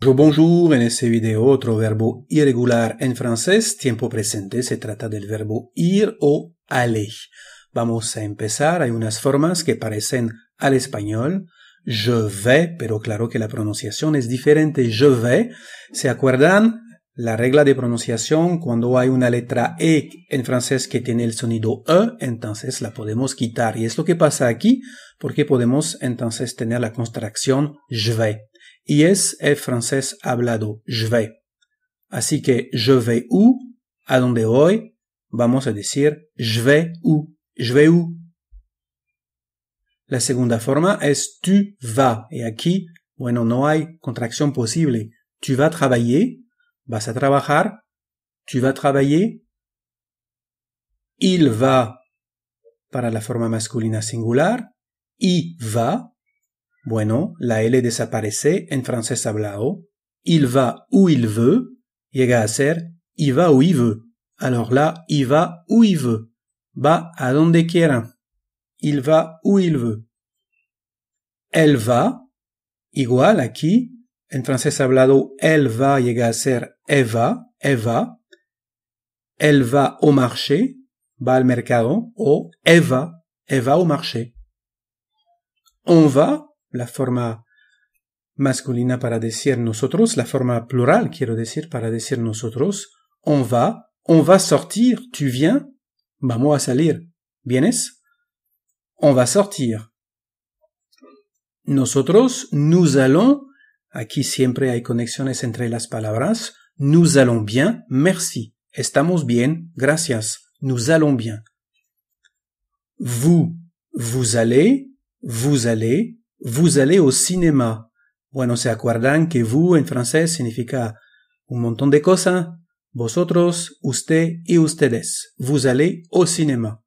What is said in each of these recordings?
Bonjour, bonjour. En este video otro verbo irregular en francés, tiempo presente, se trata del verbo ir o aller. Vamos a empezar, hay unas formas que parecen al español. Je vais, pero claro que la pronunciación es diferente. Je vais, ¿se acuerdan? La regla de pronunciación, cuando hay una letra E en francés que tiene el sonido E, entonces la podemos quitar. Y es lo que pasa aquí, porque podemos entonces tener la contracción je vais. Y es el francés hablado, je vais. Así que je vais où, ¿a dónde voy? Vamos a decir je vais où, je vais où. La segunda forma es tu vas. Y aquí, bueno, no hay contracción posible. Tu vas travailler, vas a trabajar. Tu vas travailler. Il va, para la forma masculina singular. Y va. Bueno, la L desaparece en francés hablado. Il va où il veut. Llega a ser il va où il veut. Alors là, il va où il veut. Va a donde quiera. Il va où il veut. Elle va. Igual aquí. En francés hablado, elle va llega a ser Eva. Eva. Elle va au marché. Va al mercado. O Eva. Eva au marché. On va. La forma masculina para decir nosotros, la forma plural quiero decir para decir nosotros, on va sortir, tu viens, vamos a salir, ¿vienes? On va sortir. Nosotros, nous allons, aquí siempre hay conexiones entre las palabras, nous allons bien, merci, estamos bien, gracias, nous allons bien. Vous allez au cinéma. Bueno, ¿se acuerdan que vous en francés significa un montón de cosas? Vosotros, usted y ustedes. Vous allez au cinéma.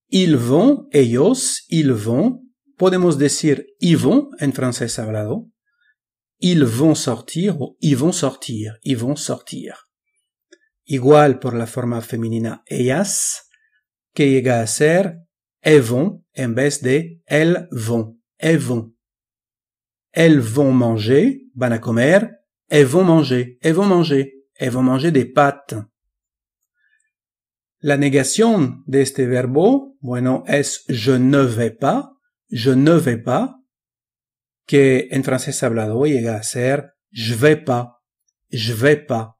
Ils vont, ellos, ils vont. Podemos decir ils vont en francés hablado. Ils vont sortir o ils vont sortir, ils vont sortir. Igual por la forma femenina ellas, que llega a ser elles vont en vez de elles vont. Elles vont. Elles vont manger, van a comer, elles vont manger, elles vont manger, elles vont manger des pâtes. La negación de este verbo, bueno, es je ne vais pas, que en francés hablado llega a ser je vais pas, je vais pas.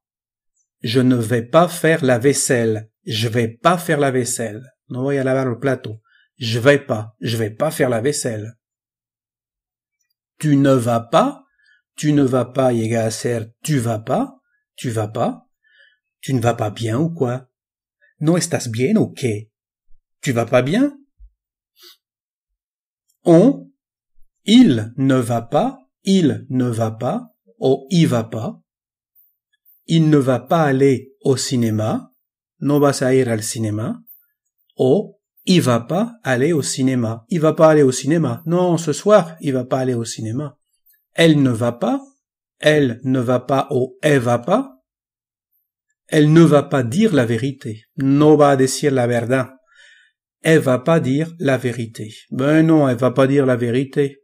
Je ne vais pas faire la vaisselle, je vais pas faire la vaisselle. No voy a lavar el plato. Je vais pas faire la vaisselle. Tu ne vas pas llega a ser tu vas pas. Tu ne vas pas bien ou quoi? ¿No estás bien o qué? Tu vas pas bien? Il ne va pas o il va pas. Il ne va pas aller au cinéma, no vas a ir al cinéma, o il va pas aller au cinéma. Il va pas aller au cinéma. Non, ce soir, il va pas aller au cinéma. Elle ne va pas o elle va pas. Elle ne va pas dire la vérité. No va a decir la verdad. Elle va pas dire la vérité. Ben non, elle va pas dire la vérité.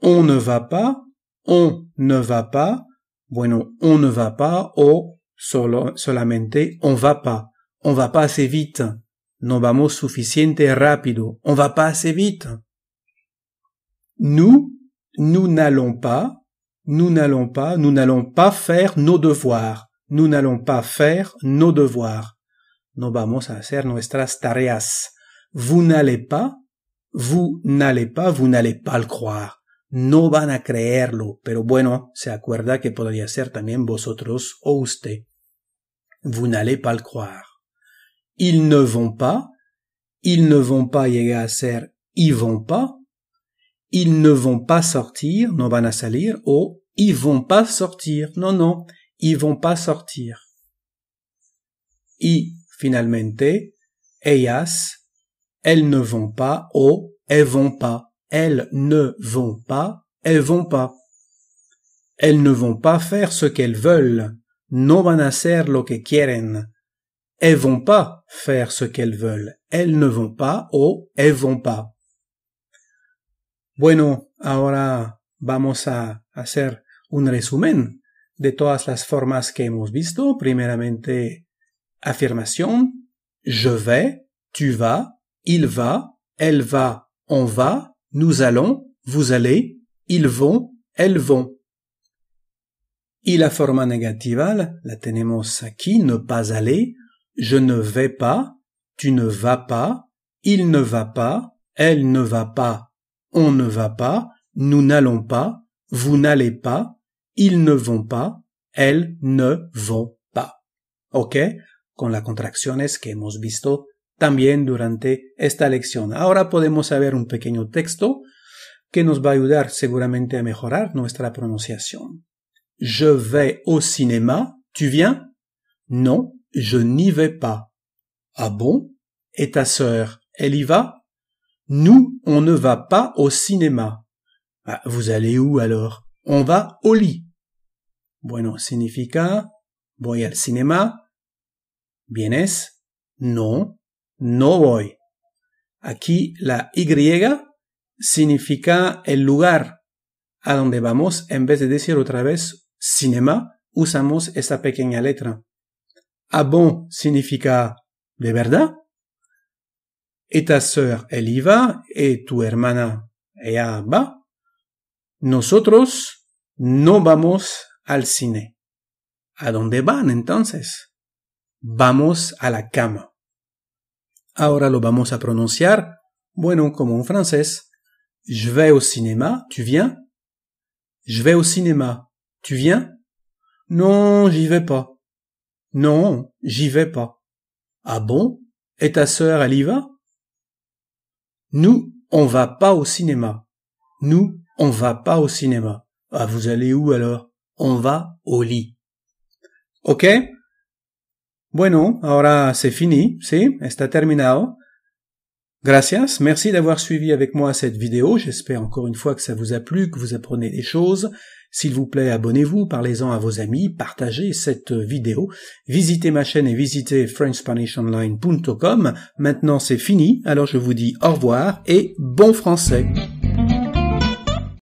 On ne va pas. Bueno, on ne va pas o solamente on va pas. On va pas assez vite. No vamos suficiente rápido. On va pas assez vite. Nous n'allons pas faire nos devoirs. Nous n'allons pas faire nos devoirs. No vamos a hacer nuestras tareas. Vous n'allez pas le croire. No van a creerlo, pero bueno, se acuerda que podría ser también vosotros o usted. Vous n'allez pas le croire. Ils ne vont pas llega a ser ils vont pas. Ils ne vont pas sortir, no van a salir, o ils vont pas sortir, non, ils vont pas sortir. Y finalmente, ellas, elles ne vont pas o elles vont pas. Elles ne vont pas, elles vont pas. Elles ne vont pas faire ce qu'elles veulent, no van a hacer lo que quieren. Elles vont pas faire ce qu'elles veulent. Elles ne vont pas o elles vont pas. Bueno, ahora vamos a hacer un resumen de todas las formas que hemos visto. Primeramente, afirmación, je vais, tu vas, il va, elle va, on va, nous allons, vous allez, ils vont, elles vont. Y la forma negativa la tenemos aquí, ne pas aller, je ne vais pas, tu ne vas pas, il ne va pas, elle ne va pas, on ne va pas, nous n'allons pas, vous n'allez pas, ils ne vont pas, elles ne vont pas. ¿Ok? Con las contracciones que hemos visto también durante esta lección. Ahora podemos ver un pequeño texto que nos va a ayudar seguramente a mejorar nuestra pronunciación. Je vais au cinéma, tu viens? Non, je n'y vais pas. Ah bon? Et ta sœur, elle y va? Nous, on ne va pas au cinéma. Ah, vous allez où alors? On va au lit. Bueno, significa, voy al cinema. ¿Vienes? No, no voy. Aquí la Y significa el lugar a donde vamos. En vez de decir otra vez cinema, usamos esa pequeña letra. Ah bon significa ¿de verdad? Et ta sœur, elle y va, et tu hermana, ella va. Nosotros no vamos al cine. ¿A dónde van entonces? Vamos a la cama. Ahora lo vamos a pronunciar, bueno, como en francés. Je vais au cinéma, tu viens? Je vais au cinéma, tu viens? Non, j'y vais pas. Non, j'y vais pas. Ah bon? Et ta sœur, elle y va? Nous, on va pas au cinéma. Nous, on va pas au cinéma. Ah, vous allez où alors? On va au lit. ¿Ok? Bueno, ahora c'est fini, ¿sí? Está terminado. Gracias, merci d'avoir suivi avec moi cette vidéo. J'espère encore une fois que ça vous a plu, que vous apprenez des choses. S'il vous plaît, abonnez-vous, parlez-en à vos amis, partagez cette vidéo. Visitez ma chaîne et visitez FrenchSpanishOnline.com. Maintenant, c'est fini, alors je vous dis au revoir et bon français.